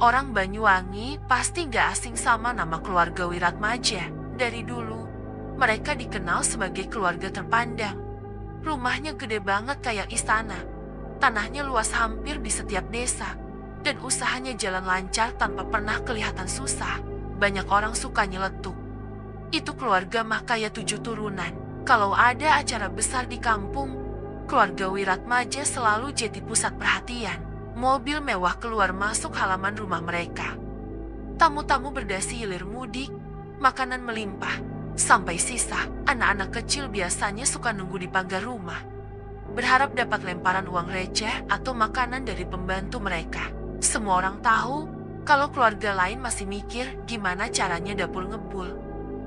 Orang Banyuwangi pasti gak asing sama nama keluarga Wiratmaja. Dari dulu, mereka dikenal sebagai keluarga terpandang. Rumahnya gede banget kayak istana. Tanahnya luas hampir di setiap desa. Dan usahanya jalan lancar tanpa pernah kelihatan susah. Banyak orang suka nyeletuk. Itu keluarga mah kayak 7 turunan. Kalau ada acara besar di kampung, keluarga Wiratmaja selalu jadi pusat perhatian. Mobil mewah keluar masuk halaman rumah mereka. Tamu-tamu berdasi hilir mudik, makanan melimpah. Sampai sisa, anak-anak kecil biasanya suka nunggu di pagar rumah. Berharap dapat lemparan uang receh atau makanan dari pembantu mereka. Semua orang tahu kalau keluarga lain masih mikir gimana caranya dapur ngebul.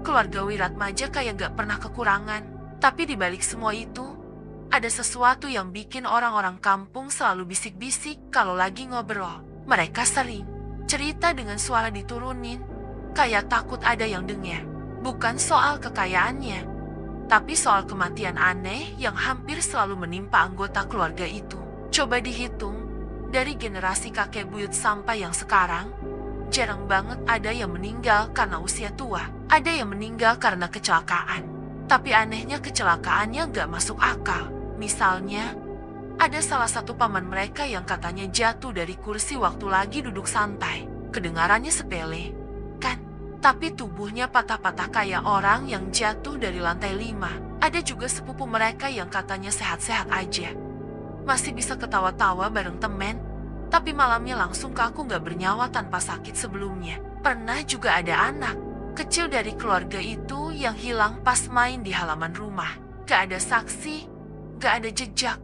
Keluarga Wiratmaja kayak gak pernah kekurangan. Tapi di balik semua itu, ada sesuatu yang bikin orang-orang kampung selalu bisik-bisik kalau lagi ngobrol. Mereka sering cerita dengan suara diturunin, kayak takut ada yang dengar. Bukan soal kekayaannya, tapi soal kematian aneh yang hampir selalu menimpa anggota keluarga itu. Coba dihitung, dari generasi kakek buyut sampai yang sekarang, jarang banget ada yang meninggal karena usia tua. Ada yang meninggal karena kecelakaan. Tapi anehnya kecelakaannya gak masuk akal. Misalnya, ada salah satu paman mereka yang katanya jatuh dari kursi waktu lagi duduk santai. Kedengarannya sepele, kan? Tapi tubuhnya patah-patah kayak orang yang jatuh dari lantai 5. Ada juga sepupu mereka yang katanya sehat-sehat aja. Masih bisa ketawa-tawa bareng temen, tapi malamnya langsung kaku gak bernyawa tanpa sakit sebelumnya. Pernah juga ada anak kecil dari keluarga itu yang hilang pas main di halaman rumah. Gak ada saksi, gak ada jejak,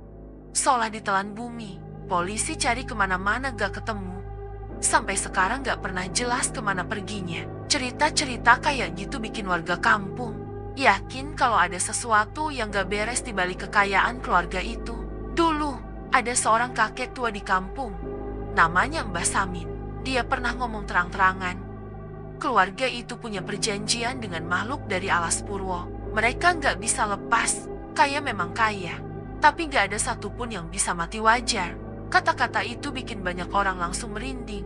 seolah ditelan bumi. Polisi cari kemana-mana gak ketemu. Sampai sekarang gak pernah jelas kemana perginya. Cerita-cerita kayak gitu bikin warga kampung yakin kalau ada sesuatu yang gak beres di balik kekayaan keluarga itu. Dulu, ada seorang kakek tua di kampung. Namanya Mbah Samin. Dia pernah ngomong terang-terangan. Keluarga itu punya perjanjian dengan makhluk dari alas purwo. Mereka gak bisa lepas. Kaya memang kaya, tapi gak ada satupun yang bisa mati wajar. Kata-kata itu bikin banyak orang langsung merinding.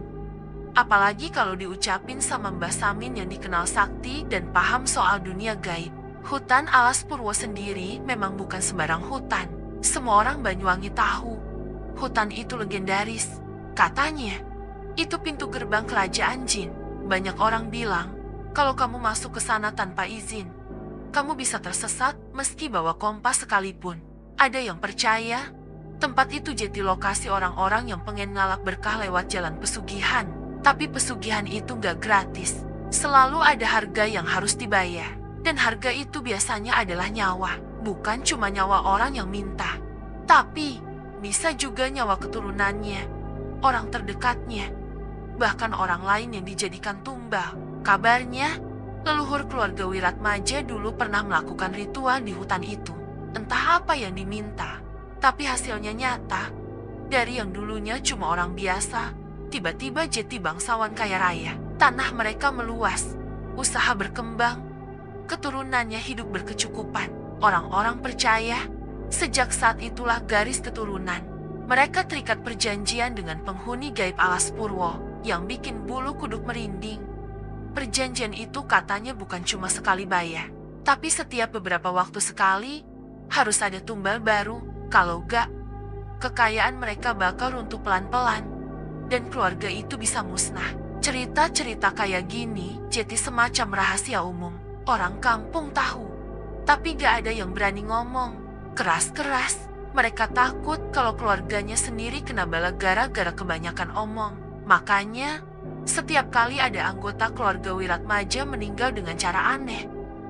Apalagi kalau diucapin sama Mbah Samin yang dikenal sakti dan paham soal dunia gaib. Hutan Alas Purwo sendiri memang bukan sembarang hutan. Semua orang Banyuwangi tahu. Hutan itu legendaris. Katanya, itu pintu gerbang kerajaan jin. Banyak orang bilang, kalau kamu masuk ke sana tanpa izin, kamu bisa tersesat meski bawa kompas sekalipun. Ada yang percaya, tempat itu jadi lokasi orang-orang yang pengen ngalap berkah lewat jalan pesugihan. Tapi pesugihan itu gak gratis. Selalu ada harga yang harus dibayar. Dan harga itu biasanya adalah nyawa. Bukan cuma nyawa orang yang minta, tapi bisa juga nyawa keturunannya, orang terdekatnya, bahkan orang lain yang dijadikan tumbal. Kabarnya, leluhur keluarga Wiratmaja dulu pernah melakukan ritual di hutan itu. Entah apa yang diminta, tapi hasilnya nyata. Dari yang dulunya cuma orang biasa, tiba-tiba jadi bangsawan kaya raya. Tanah mereka meluas, usaha berkembang, keturunannya hidup berkecukupan. Orang-orang percaya, sejak saat itulah garis keturunan. Mereka terikat perjanjian dengan penghuni gaib Alas Purwo yang bikin bulu kuduk merinding. Perjanjian itu katanya bukan cuma sekali bayar, tapi setiap beberapa waktu sekali harus ada tumbal baru. Kalau gak, kekayaan mereka bakal runtuh pelan-pelan dan keluarga itu bisa musnah. Cerita-cerita kayak gini jadi semacam rahasia umum. Orang kampung tahu, tapi gak ada yang berani ngomong keras-keras. Mereka takut kalau keluarganya sendiri kena bala gara-gara kebanyakan omong. Makanya, setiap kali ada anggota keluarga Wiratmaja meninggal dengan cara aneh,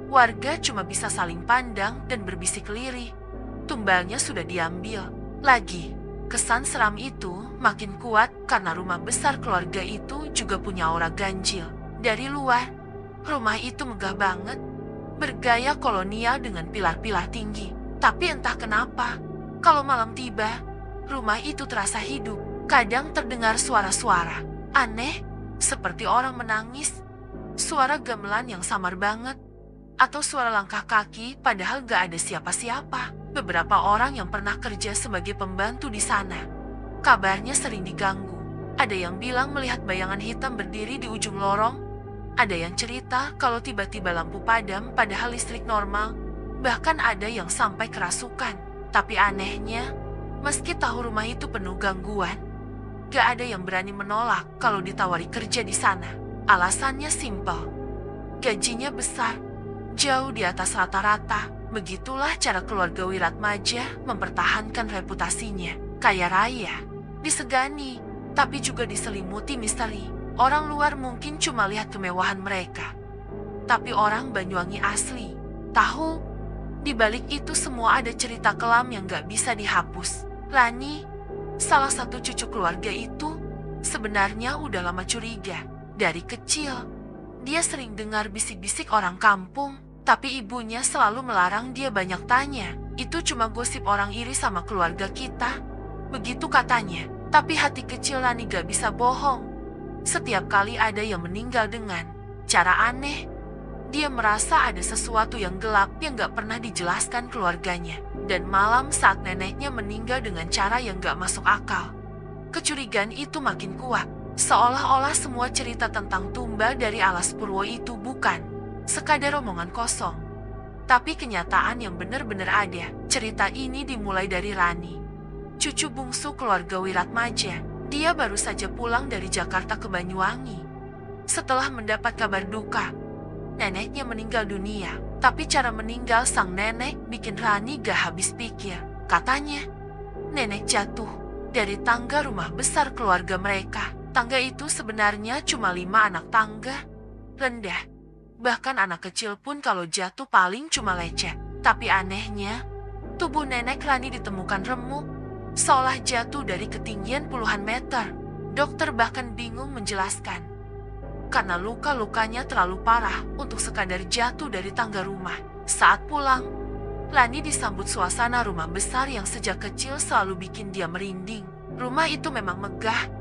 warga cuma bisa saling pandang dan berbisik lirih. Tumbalnya sudah diambil. Lagi, kesan seram itu makin kuat karena rumah besar keluarga itu juga punya aura ganjil. Dari luar, rumah itu megah banget, bergaya kolonial dengan pilar-pilar tinggi. Tapi entah kenapa, kalau malam tiba, rumah itu terasa hidup. Kadang terdengar suara-suara aneh, seperti orang menangis, suara gamelan yang samar banget, atau suara langkah kaki padahal gak ada siapa-siapa. Beberapa orang yang pernah kerja sebagai pembantu di sana, kabarnya sering diganggu. Ada yang bilang melihat bayangan hitam berdiri di ujung lorong. Ada yang cerita kalau tiba-tiba lampu padam padahal listrik normal. Bahkan ada yang sampai kerasukan. Tapi anehnya, meski tahu rumah itu penuh gangguan, gak ada yang berani menolak kalau ditawari kerja di sana. Alasannya simpel. Gajinya besar, jauh di atas rata-rata. Begitulah cara keluarga Wiratmaja mempertahankan reputasinya. Kaya raya, disegani, tapi juga diselimuti misteri. Orang luar mungkin cuma lihat kemewahan mereka. Tapi orang Banyuwangi asli tahu, di balik itu semua ada cerita kelam yang gak bisa dihapus. Rani, salah satu cucu keluarga itu, sebenarnya udah lama curiga. Dari kecil, dia sering dengar bisik-bisik orang kampung, tapi ibunya selalu melarang dia banyak tanya. Itu cuma gosip orang iri sama keluarga kita. Begitu katanya, tapi hati kecil Rani gak bisa bohong. Setiap kali ada yang meninggal dengan cara aneh, dia merasa ada sesuatu yang gelap yang gak pernah dijelaskan keluarganya. Dan malam saat neneknya meninggal dengan cara yang gak masuk akal, kecurigaan itu makin kuat. Seolah-olah semua cerita tentang tumbal dari alas Purwo itu bukan sekadar omongan kosong, tapi kenyataan yang benar-benar ada. Cerita ini dimulai dari Rani, cucu bungsu keluarga Wiratmaja. Dia baru saja pulang dari Jakarta ke Banyuwangi. Setelah mendapat kabar duka, neneknya meninggal dunia. Tapi cara meninggal sang nenek bikin Rani gak habis pikir. Katanya, nenek jatuh dari tangga rumah besar keluarga mereka. Tangga itu sebenarnya cuma 5 anak tangga, rendah. Bahkan anak kecil pun kalau jatuh paling cuma lecet. Tapi anehnya, tubuh nenek Rani ditemukan remuk, seolah jatuh dari ketinggian puluhan meter. Dokter bahkan bingung menjelaskan, karena luka-lukanya terlalu parah untuk sekadar jatuh dari tangga rumah. Saat pulang, Rani disambut suasana rumah besar yang sejak kecil selalu bikin dia merinding. Rumah itu memang megah,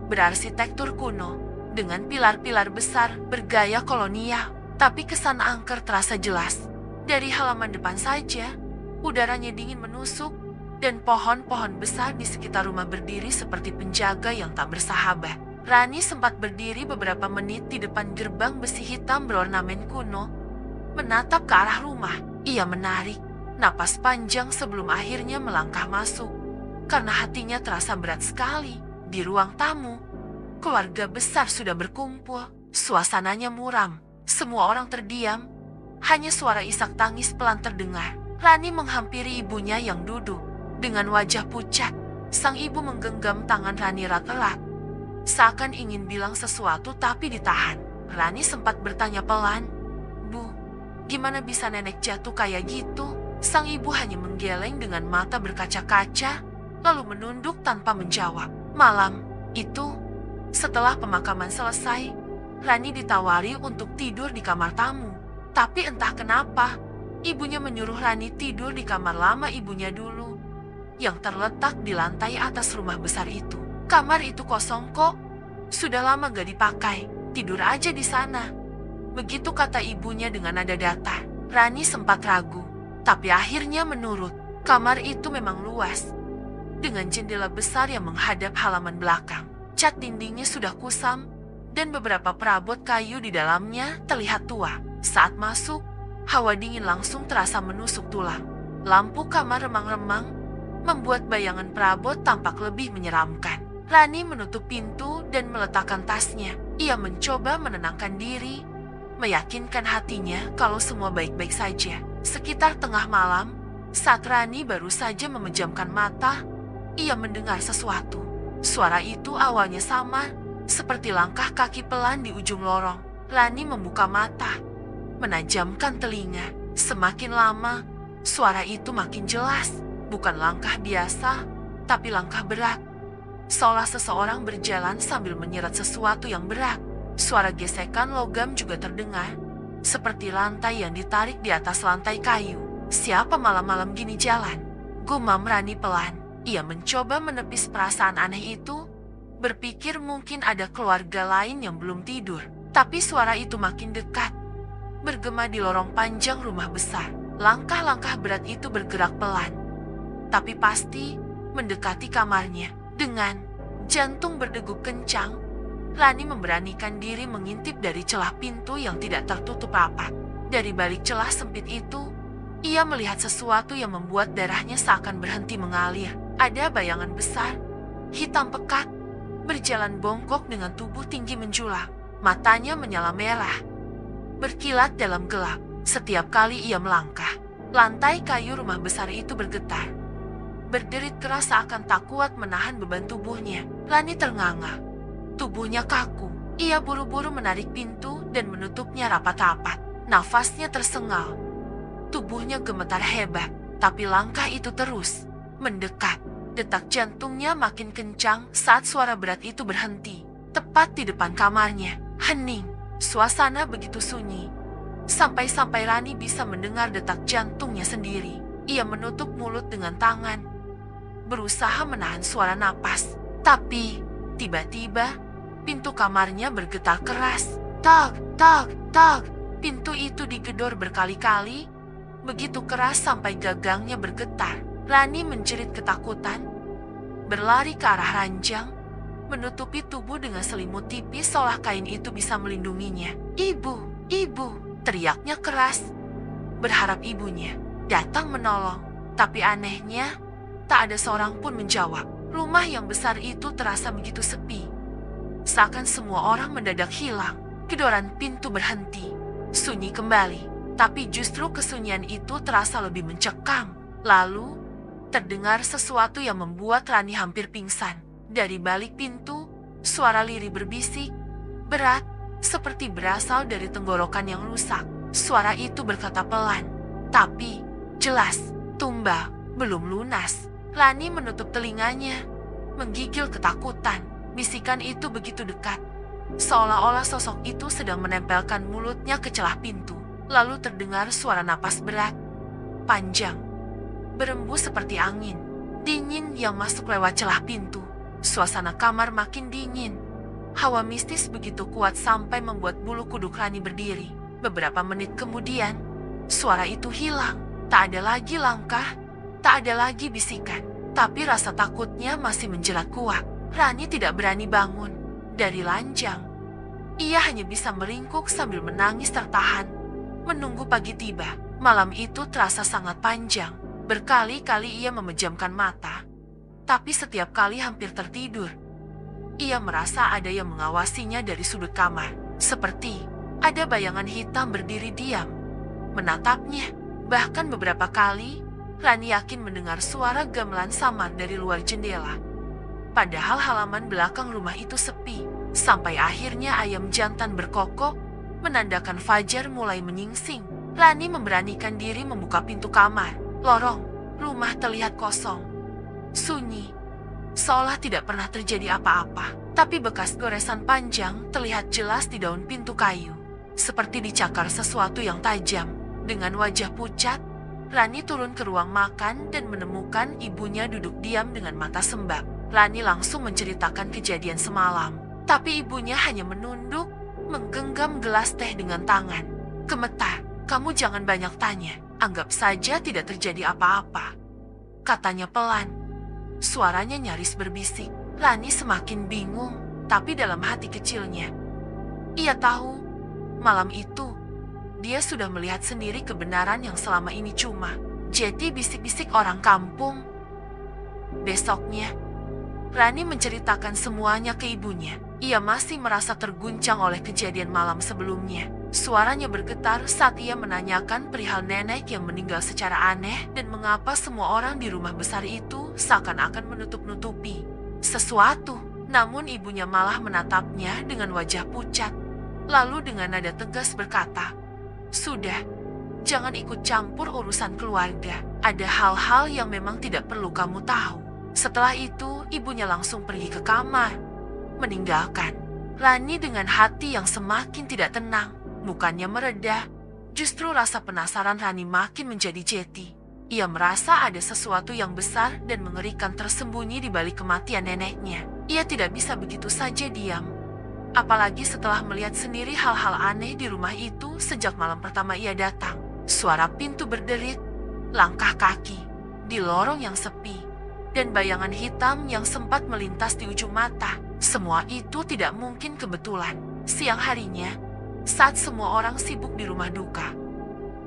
berarsitektur kuno, dengan pilar-pilar besar bergaya kolonial, tapi kesan angker terasa jelas. Dari halaman depan saja, udaranya dingin menusuk, dan pohon-pohon besar di sekitar rumah berdiri seperti penjaga yang tak bersahabat. Rani sempat berdiri beberapa menit di depan gerbang besi hitam berornamen kuno, menatap ke arah rumah. Ia menarik napas panjang sebelum akhirnya melangkah masuk, karena hatinya terasa berat sekali. Di ruang tamu, keluarga besar sudah berkumpul. Suasananya muram, semua orang terdiam. Hanya suara isak tangis pelan terdengar. Rani menghampiri ibunya yang duduk dengan wajah pucat. Sang ibu menggenggam tangan Rani erat-erat, seakan ingin bilang sesuatu tapi ditahan. Rani sempat bertanya pelan, "Bu, gimana bisa nenek jatuh kayak gitu?" Sang ibu hanya menggeleng dengan mata berkaca-kaca, lalu menunduk tanpa menjawab. Malam itu, setelah pemakaman selesai, Rani ditawari untuk tidur di kamar tamu. Tapi entah kenapa, ibunya menyuruh Rani tidur di kamar lama ibunya dulu, yang terletak di lantai atas rumah besar itu. "Kamar itu kosong kok, sudah lama gak dipakai, tidur aja di sana." Begitu kata ibunya dengan nada datar. Rani sempat ragu, tapi akhirnya menurut. Kamar itu memang luas, dengan jendela besar yang menghadap halaman belakang. Cat dindingnya sudah kusam, dan beberapa perabot kayu di dalamnya terlihat tua. Saat masuk, hawa dingin langsung terasa menusuk tulang. Lampu kamar remang-remang membuat bayangan perabot tampak lebih menyeramkan. Rani menutup pintu dan meletakkan tasnya. Ia mencoba menenangkan diri, meyakinkan hatinya kalau semua baik-baik saja. Sekitar tengah malam, saat Rani baru saja memejamkan mata, ia mendengar sesuatu. Suara itu awalnya sama, seperti langkah kaki pelan di ujung lorong. Rani membuka mata, menajamkan telinga. Semakin lama, suara itu makin jelas. Bukan langkah biasa, tapi langkah berat. Seolah seseorang berjalan sambil menyeret sesuatu yang berat. Suara gesekan logam juga terdengar, seperti lantai yang ditarik di atas lantai kayu. "Siapa malam-malam gini jalan?" gumam Rani pelan. Ia mencoba menepis perasaan aneh itu, berpikir mungkin ada keluarga lain yang belum tidur. Tapi suara itu makin dekat, bergema di lorong panjang rumah besar. Langkah-langkah berat itu bergerak pelan, tapi pasti mendekati kamarnya. Dengan Jantung berdegup kencang. Rani memberanikan diri mengintip dari celah pintu yang tidak tertutup rapat. Dari balik celah sempit itu, ia melihat sesuatu yang membuat darahnya seakan berhenti mengalir. Ada bayangan besar, hitam pekat, berjalan bongkok dengan tubuh tinggi menjulang. Matanya menyala merah, berkilat dalam gelap. Setiap kali ia melangkah, lantai kayu rumah besar itu bergetar. Berderit keras seakan tak kuat menahan beban tubuhnya. Rani ternganga. Tubuhnya kaku. Ia buru-buru menarik pintu dan menutupnya rapat-rapat. Nafasnya tersengal. Tubuhnya gemetar hebat, tapi langkah itu terus mendekat. Detak jantungnya makin kencang saat suara berat itu berhenti. Tepat di depan kamarnya. Hening. Suasana begitu sunyi. Sampai-sampai Rani bisa mendengar detak jantungnya sendiri. Ia menutup mulut dengan tangan, berusaha menahan suara napas. Tapi, tiba-tiba, pintu kamarnya bergetar keras. Tak, tak, tak. Pintu itu digedor berkali-kali, begitu keras sampai gagangnya bergetar. Rani menjerit ketakutan, berlari ke arah ranjang, menutupi tubuh dengan selimut tipis seolah kain itu bisa melindunginya. Ibu, ibu, teriaknya keras, berharap ibunya datang menolong. Tapi anehnya, tak ada seorang pun menjawab. Rumah yang besar itu terasa begitu sepi. Seakan semua orang mendadak hilang. Gedoran pintu berhenti. Sunyi kembali. Tapi justru kesunyian itu terasa lebih mencekam. Lalu, terdengar sesuatu yang membuat Rani hampir pingsan. Dari balik pintu, suara lirih berbisik, berat, seperti berasal dari tenggorokan yang rusak. Suara itu berkata pelan, tapi jelas, tumbal, belum lunas. Rani menutup telinganya, menggigil ketakutan. Bisikan itu begitu dekat, seolah-olah sosok itu sedang menempelkan mulutnya ke celah pintu. Lalu terdengar suara napas berat, panjang, berembus seperti angin, dingin yang masuk lewat celah pintu. Suasana kamar makin dingin. Hawa mistis begitu kuat sampai membuat bulu kuduk Rani berdiri. Beberapa menit kemudian, suara itu hilang. Tak ada lagi langkah, tak ada lagi bisikan. Tapi rasa takutnya masih menjerat kuat. Rani tidak berani bangun dari ranjang. Ia hanya bisa meringkuk sambil menangis tertahan, menunggu pagi tiba. Malam itu terasa sangat panjang. Berkali-kali ia memejamkan mata, tapi setiap kali hampir tertidur. Ia merasa ada yang mengawasinya dari sudut kamar. Seperti ada bayangan hitam berdiri diam, menatapnya. Bahkan beberapa kali, Rani yakin mendengar suara gamelan samar dari luar jendela. Padahal halaman belakang rumah itu sepi. Sampai akhirnya ayam jantan berkokok, menandakan fajar mulai menyingsing. Rani memberanikan diri membuka pintu kamar. Lorong rumah terlihat kosong, sunyi, seolah tidak pernah terjadi apa-apa. Tapi bekas goresan panjang terlihat jelas di daun pintu kayu, seperti dicakar sesuatu yang tajam. Dengan wajah pucat, Rani turun ke ruang makan dan menemukan ibunya duduk diam dengan mata sembab. Rani langsung menceritakan kejadian semalam, tapi ibunya hanya menunduk, menggenggam gelas teh dengan tangan. Gemetar, kamu jangan banyak tanya, anggap saja tidak terjadi apa-apa, katanya pelan. Suaranya nyaris berbisik. Rani semakin bingung, tapi dalam hati kecilnya, ia tahu, malam itu, dia sudah melihat sendiri kebenaran yang selama ini cuma jadi bisik-bisik orang kampung. Besoknya, Rani menceritakan semuanya ke ibunya. Ia masih merasa terguncang oleh kejadian malam sebelumnya. Suaranya bergetar saat ia menanyakan perihal nenek yang meninggal secara aneh dan mengapa semua orang di rumah besar itu seakan-akan menutup-nutupi sesuatu. Namun ibunya malah menatapnya dengan wajah pucat. Lalu dengan nada tegas berkata, "Sudah, jangan ikut campur urusan keluarga. Ada hal-hal yang memang tidak perlu kamu tahu." Setelah itu, ibunya langsung pergi ke kamar, meninggalkan Rani dengan hati yang semakin tidak tenang. Mukanya mereda, justru rasa penasaran Rani makin menjadi jeti. Ia merasa ada sesuatu yang besar dan mengerikan tersembunyi di balik kematian neneknya. Ia tidak bisa begitu saja diam, apalagi setelah melihat sendiri hal-hal aneh di rumah itu sejak malam pertama ia datang. Suara pintu berderit, langkah kaki di lorong yang sepi, dan bayangan hitam yang sempat melintas di ujung mata. Semua itu tidak mungkin kebetulan. Siang harinya, saat semua orang sibuk di rumah duka,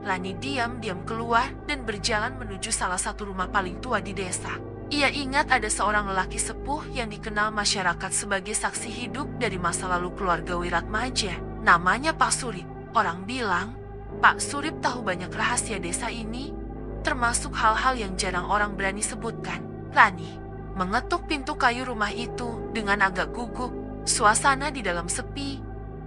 Lani diam-diam keluar dan berjalan menuju salah satu rumah paling tua di desa. Ia ingat ada seorang lelaki sepuh yang dikenal masyarakat sebagai saksi hidup dari masa lalu keluarga Wiratmaja. Namanya Pak Surip. Orang bilang, Pak Surip tahu banyak rahasia desa ini, termasuk hal-hal yang jarang orang berani sebutkan. Lani mengetuk pintu kayu rumah itu dengan agak gugup. Suasana di dalam sepi,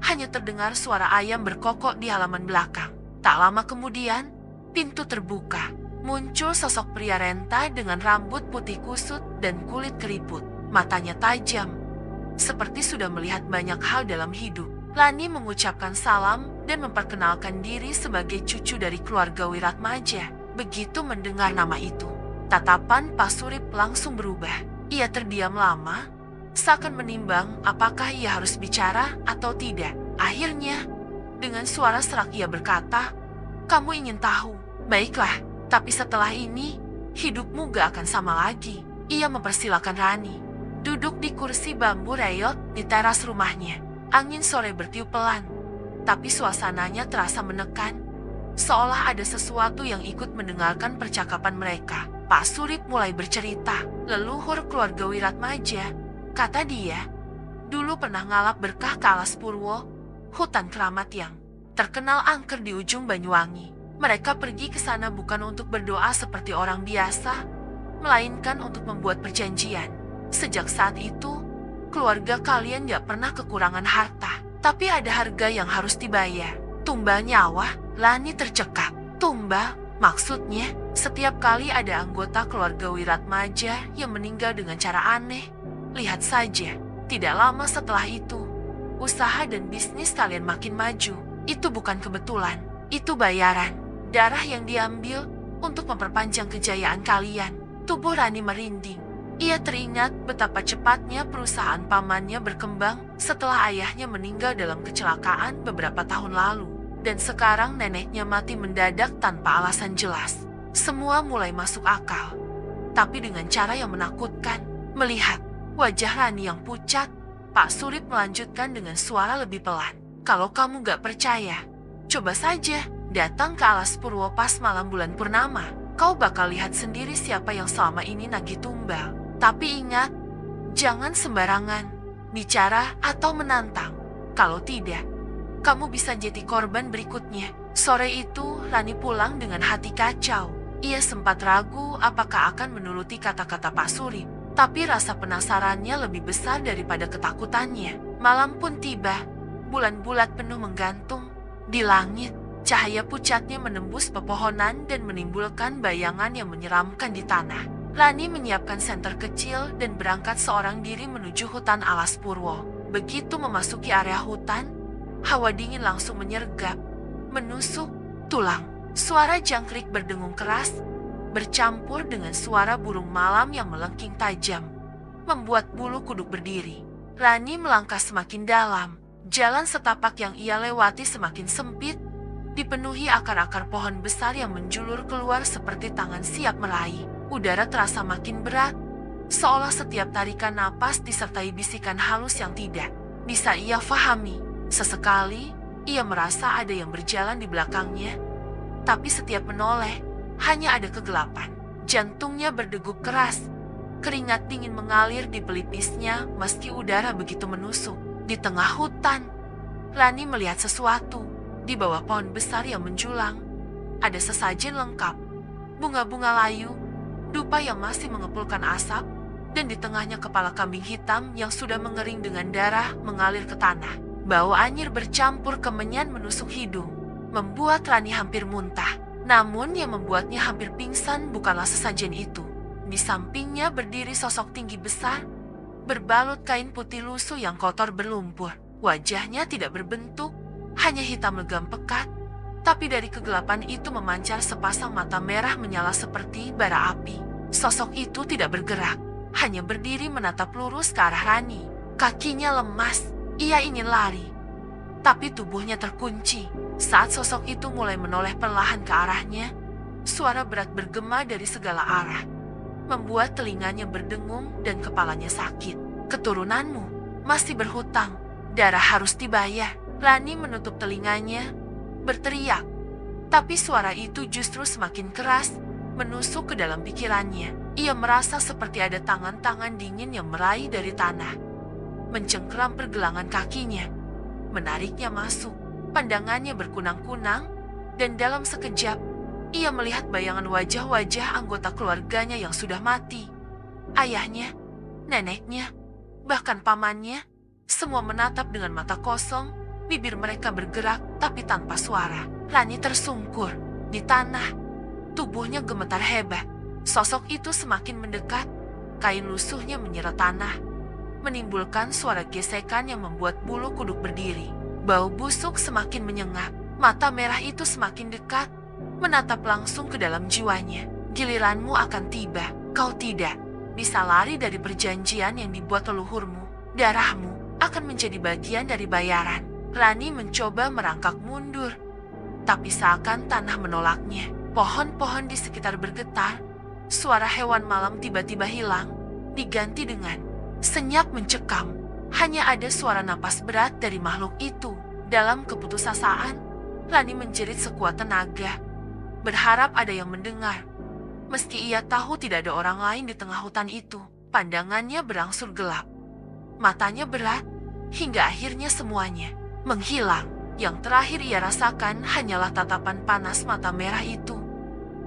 hanya terdengar suara ayam berkokok di halaman belakang. Tak lama kemudian, pintu terbuka. Muncul sosok pria renta dengan rambut putih kusut dan kulit keriput. Matanya tajam, seperti sudah melihat banyak hal dalam hidup. Lani mengucapkan salam dan memperkenalkan diri sebagai cucu dari keluarga Wiratmaja. Begitu mendengar nama itu, tatapan Pak Surip langsung berubah. Ia terdiam lama, seakan menimbang apakah ia harus bicara atau tidak. Akhirnya, dengan suara serak ia berkata, "Kamu ingin tahu? Baiklah, tapi setelah ini, hidupmu gak akan sama lagi." Ia mempersilakan Rani duduk di kursi bambu reyot di teras rumahnya. Angin sore bertiup pelan, tapi suasananya terasa menekan, seolah ada sesuatu yang ikut mendengarkan percakapan mereka. Pak Surip mulai bercerita. Leluhur keluarga Wiratmaja, kata dia, dulu pernah ngalap berkah ke Alas Purwo, hutan keramat yang terkenal angker di ujung Banyuwangi. Mereka pergi ke sana bukan untuk berdoa seperti orang biasa, melainkan untuk membuat perjanjian. Sejak saat itu, keluarga kalian gak pernah kekurangan harta, tapi ada harga yang harus dibayar. Tumbal nyawa. Lani tercekap. Tumbal? Maksudnya, setiap kali ada anggota keluarga Wiratmaja yang meninggal dengan cara aneh. Lihat saja, tidak lama setelah itu, usaha dan bisnis kalian makin maju. Itu bukan kebetulan, itu bayaran. Darah yang diambil untuk memperpanjang kejayaan kalian. Tubuh Rani merinding. Ia teringat betapa cepatnya perusahaan pamannya berkembang setelah ayahnya meninggal dalam kecelakaan beberapa tahun lalu. Dan sekarang neneknya mati mendadak tanpa alasan jelas. Semua mulai masuk akal, tapi dengan cara yang menakutkan. Melihat wajah Rani yang pucat, Pak Surip melanjutkan dengan suara lebih pelan. Kalau kamu gak percaya, coba saja datang ke Alas Purwo pas malam bulan purnama. Kau bakal lihat sendiri siapa yang selama ini nagih tumbal. Tapi ingat, jangan sembarangan bicara atau menantang. Kalau tidak, kamu bisa jadi korban berikutnya. Sore itu, Rani pulang dengan hati kacau. Ia sempat ragu apakah akan menuruti kata-kata Pak Surip, tapi rasa penasarannya lebih besar daripada ketakutannya. Malam pun tiba, bulan bulat penuh menggantung di langit. Cahaya pucatnya menembus pepohonan dan menimbulkan bayangan yang menyeramkan di tanah. Lani menyiapkan senter kecil dan berangkat seorang diri menuju hutan Alas Purwo. Begitu memasuki area hutan, hawa dingin langsung menyergap, menusuk tulang. Suara jangkrik berdengung keras, bercampur dengan suara burung malam yang melengking tajam, membuat bulu kuduk berdiri. Rani melangkah semakin dalam. Jalan setapak yang ia lewati semakin sempit, dipenuhi akar-akar pohon besar yang menjulur keluar seperti tangan siap meraih. Udara terasa makin berat, seolah setiap tarikan napas disertai bisikan halus yang tidak bisa ia fahami. Sesekali, ia merasa ada yang berjalan di belakangnya, tapi setiap menoleh, hanya ada kegelapan. Jantungnya berdegup keras, keringat dingin mengalir di pelipisnya meski udara begitu menusuk. Di tengah hutan, Rani melihat sesuatu. Di bawah pohon besar yang menjulang, ada sesajen lengkap, bunga-bunga layu, dupa yang masih mengepulkan asap, dan di tengahnya kepala kambing hitam yang sudah mengering dengan darah mengalir ke tanah. Bau anyir bercampur kemenyan menusuk hidung, membuat Rani hampir muntah. Namun yang membuatnya hampir pingsan bukanlah sesajen itu. Di sampingnya berdiri sosok tinggi besar, berbalut kain putih lusuh yang kotor berlumpur. Wajahnya tidak berbentuk, hanya hitam legam pekat, tapi dari kegelapan itu memancar sepasang mata merah menyala seperti bara api. Sosok itu tidak bergerak, hanya berdiri menatap lurus ke arah Rani. Kakinya lemas, ia ingin lari, tapi tubuhnya terkunci. Saat sosok itu mulai menoleh perlahan ke arahnya, suara berat bergema dari segala arah. membuat telinganya berdengung dan kepalanya sakit. Keturunanmu masih berhutang, darah harus dibayar. Rani menutup telinganya, berteriak. Tapi suara itu justru semakin keras, menusuk ke dalam pikirannya. Ia merasa seperti ada tangan-tangan dingin yang meraih dari tanah, mencengkeram pergelangan kakinya, menariknya masuk. Pandangannya berkunang-kunang, dan dalam sekejap, ia melihat bayangan wajah-wajah anggota keluarganya yang sudah mati. Ayahnya, neneknya, bahkan pamannya, semua menatap dengan mata kosong, bibir mereka bergerak tapi tanpa suara. Rani tersungkur di tanah, tubuhnya gemetar hebat. Sosok itu semakin mendekat, kain lusuhnya menyeret tanah, menimbulkan suara gesekan yang membuat bulu kuduk berdiri. Bau busuk semakin menyengat, mata merah itu semakin dekat, menatap langsung ke dalam jiwanya. Giliranmu akan tiba, kau tidak bisa lari dari perjanjian yang dibuat leluhurmu. Darahmu akan menjadi bagian dari bayaran. Rani mencoba merangkak mundur, tapi seakan tanah menolaknya. Pohon-pohon di sekitar bergetar, suara hewan malam tiba-tiba hilang, diganti dengan senyap mencekam. Hanya ada suara napas berat dari makhluk itu. Dalam keputusasaan, Rani menjerit sekuat tenaga, berharap ada yang mendengar. Meski ia tahu tidak ada orang lain di tengah hutan itu, pandangannya berangsur gelap. Matanya berat, hingga akhirnya semuanya menghilang. Yang terakhir ia rasakan hanyalah tatapan panas mata merah itu,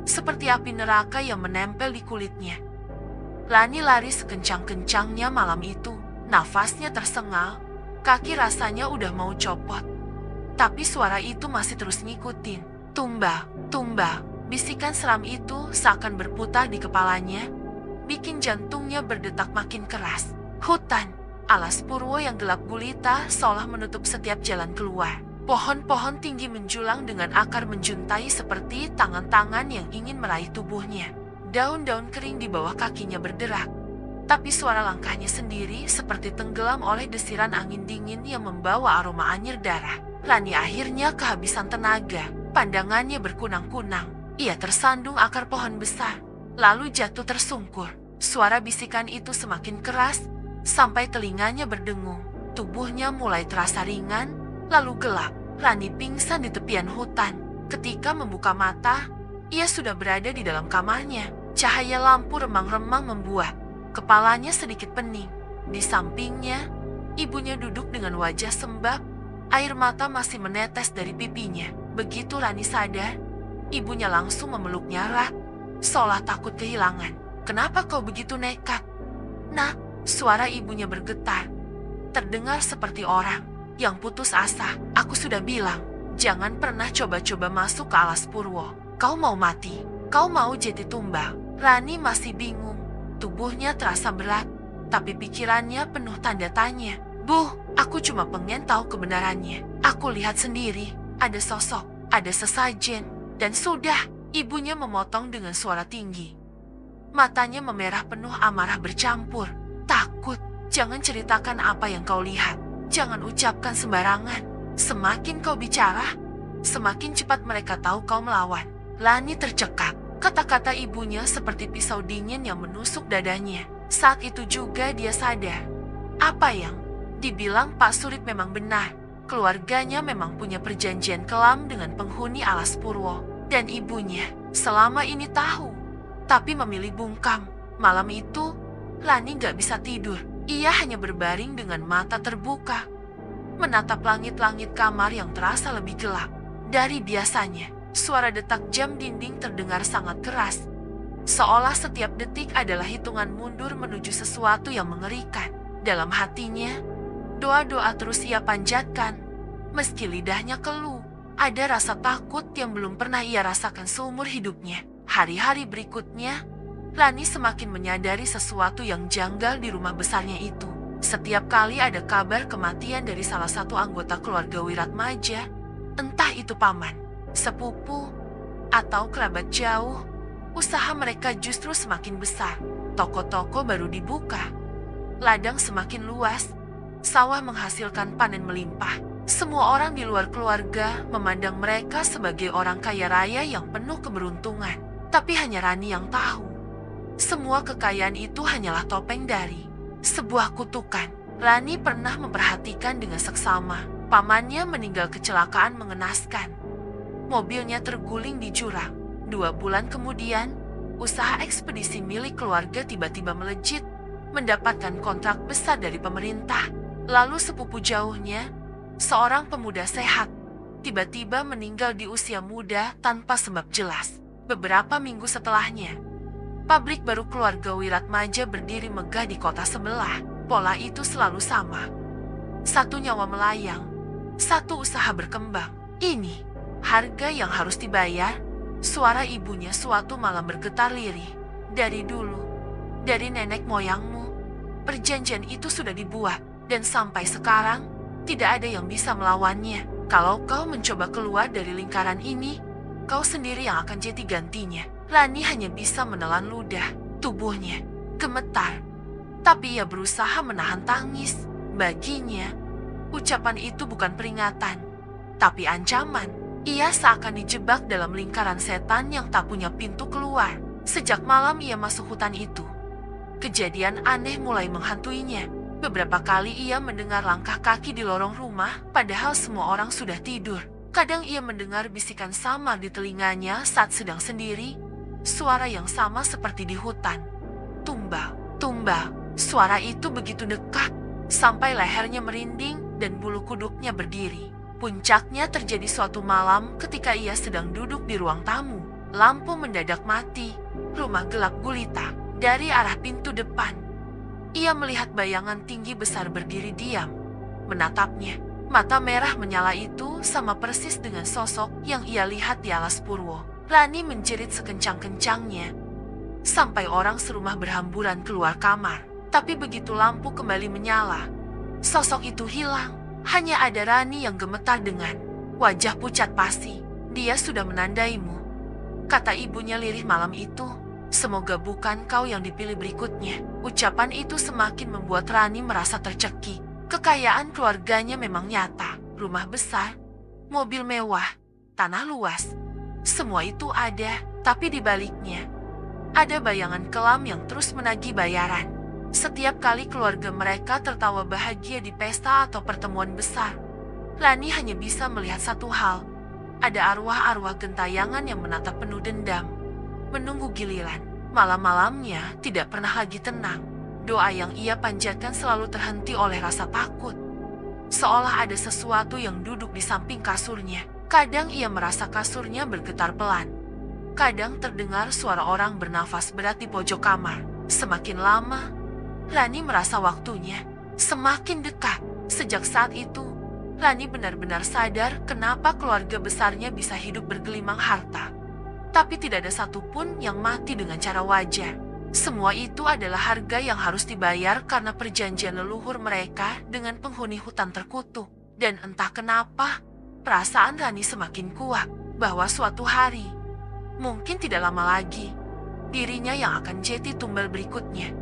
seperti api neraka yang menempel di kulitnya. Rani lari sekencang-kencangnya malam itu. Nafasnya tersengal, kaki rasanya udah mau copot. Tapi suara itu masih terus ngikutin. Tumbal, tumbal, bisikan seram itu seakan berputar di kepalanya, bikin jantungnya berdetak makin keras. Hutan, alas purwo yang gelap gulita seolah menutup setiap jalan keluar. Pohon-pohon tinggi menjulang dengan akar menjuntai seperti tangan-tangan yang ingin meraih tubuhnya. Daun-daun kering di bawah kakinya berderak, tapi suara langkahnya sendiri seperti tenggelam oleh desiran angin dingin yang membawa aroma anyir darah. Rani akhirnya kehabisan tenaga, pandangannya berkunang-kunang. Ia tersandung akar pohon besar, lalu jatuh tersungkur. Suara bisikan itu semakin keras, sampai telinganya berdengung. Tubuhnya mulai terasa ringan, lalu gelap. Rani pingsan di tepian hutan. Ketika membuka mata, ia sudah berada di dalam kamarnya. Cahaya lampu remang-remang membuat kepalanya sedikit pening. Di sampingnya, ibunya duduk dengan wajah sembab, air mata masih menetes dari pipinya. Begitu Rani sadar, ibunya langsung memeluknya erat, seolah takut kehilangan. "Kenapa kau begitu nekat?" "Nak," suara ibunya bergetar, terdengar seperti orang yang putus asa. "Aku sudah bilang, jangan pernah coba-coba masuk ke alas purwo. Kau mau mati, kau mau jadi tumbal." Rani masih bingung. Tubuhnya terasa berat, tapi pikirannya penuh tanda tanya. "Bu, aku cuma pengen tahu kebenarannya. Aku lihat sendiri, ada sosok, ada sesajen." Dan sudah, ibunya memotong dengan suara tinggi. Matanya memerah penuh amarah bercampur takut. "Jangan ceritakan apa yang kau lihat. Jangan ucapkan sembarangan. Semakin kau bicara, semakin cepat mereka tahu kau melawan." Rani tercekat. Kata-kata ibunya seperti pisau dingin yang menusuk dadanya. Saat itu juga dia sadar, apa yang dibilang Pak Surip memang benar. Keluarganya memang punya perjanjian kelam dengan penghuni alas purwo. Dan ibunya selama ini tahu, tapi memilih bungkam. Malam itu, Rani gak bisa tidur. Ia hanya berbaring dengan mata terbuka, menatap langit-langit kamar yang terasa lebih gelap dari biasanya. Suara detak jam dinding terdengar sangat keras, seolah setiap detik adalah hitungan mundur menuju sesuatu yang mengerikan. Dalam hatinya, doa-doa terus ia panjatkan. Meski lidahnya keluh, ada rasa takut yang belum pernah ia rasakan seumur hidupnya. Hari-hari berikutnya, Rani semakin menyadari sesuatu yang janggal di rumah besarnya itu. Setiap kali ada kabar kematian dari salah satu anggota keluarga Wiratmaja, entah itu paman, sepupu, atau kerabat jauh, usaha mereka justru semakin besar. Toko-toko baru dibuka, ladang semakin luas, sawah menghasilkan panen melimpah. Semua orang di luar keluarga memandang mereka sebagai orang kaya raya yang penuh keberuntungan. Tapi hanya Rani yang tahu, Semua kekayaan itu hanyalah topeng dari sebuah kutukan. Rani pernah memperhatikan dengan seksama. Pamannya meninggal kecelakaan mengenaskan. Mobilnya terguling di jurang. 2 bulan kemudian, usaha ekspedisi milik keluarga tiba-tiba melejit, mendapatkan kontrak besar dari pemerintah. Lalu sepupu jauhnya, seorang pemuda sehat, tiba-tiba meninggal di usia muda tanpa sebab jelas. Beberapa minggu setelahnya, pabrik baru keluarga Wiratmaja berdiri megah di kota sebelah. Pola itu selalu sama. Satu nyawa melayang, satu usaha berkembang. Ini harga yang harus dibayar. Suara ibunya suatu malam bergetar lirih. Dari dulu, dari nenek moyangmu, perjanjian itu sudah dibuat. Dan sampai sekarang, tidak ada yang bisa melawannya. Kalau kau mencoba keluar dari lingkaran ini, kau sendiri yang akan jadi gantinya. Rani hanya bisa menelan ludah. Tubuhnya gemetar. Tapi ia berusaha menahan tangis. Baginya, ucapan itu bukan peringatan, tapi ancaman. Ia seakan dijebak dalam lingkaran setan yang tak punya pintu keluar. Sejak malam ia masuk hutan itu, kejadian aneh mulai menghantuinya. Beberapa kali ia mendengar langkah kaki di lorong rumah, padahal semua orang sudah tidur. Kadang ia mendengar bisikan samar di telinganya saat sedang sendiri. Suara yang sama seperti di hutan. Tumbal, tumbal. Suara itu begitu dekat, sampai lehernya merinding dan bulu kuduknya berdiri. Puncaknya terjadi suatu malam ketika ia sedang duduk di ruang tamu. Lampu mendadak mati, rumah gelap gulita. Dari arah pintu depan, ia melihat bayangan tinggi besar berdiri diam, menatapnya. Mata merah menyala itu sama persis dengan sosok yang ia lihat di alas Purwo. Rani menjerit sekencang-kencangnya, sampai orang serumah berhamburan keluar kamar. Tapi begitu lampu kembali menyala, sosok itu hilang. Hanya ada Rani yang gemetar dengan wajah pucat pasi. Dia sudah menandaimu, kata ibunya lirih malam itu. Semoga bukan kau yang dipilih berikutnya. Ucapan itu semakin membuat Rani merasa tercekik. Kekayaan keluarganya memang nyata. Rumah besar, mobil mewah, tanah luas. Semua itu ada, tapi di baliknya ada bayangan kelam yang terus menagih bayaran. Setiap kali keluarga mereka tertawa bahagia di pesta atau pertemuan besar, Rani hanya bisa melihat satu hal. Ada arwah-arwah gentayangan yang menatap penuh dendam, menunggu giliran. Malam-malamnya tidak pernah lagi tenang. Doa yang ia panjatkan selalu terhenti oleh rasa takut. Seolah ada sesuatu yang duduk di samping kasurnya. Kadang ia merasa kasurnya bergetar pelan. Kadang terdengar suara orang bernafas berat di pojok kamar. Semakin lama, Rani merasa waktunya semakin dekat. Sejak saat itu, Rani benar-benar sadar kenapa keluarga besarnya bisa hidup bergelimang harta. Tapi tidak ada satupun yang mati dengan cara wajar. Semua itu adalah harga yang harus dibayar karena perjanjian leluhur mereka dengan penghuni hutan terkutuk. Dan entah kenapa, perasaan Rani semakin kuat bahwa suatu hari, mungkin tidak lama lagi, dirinya yang akan jadi tumbal berikutnya.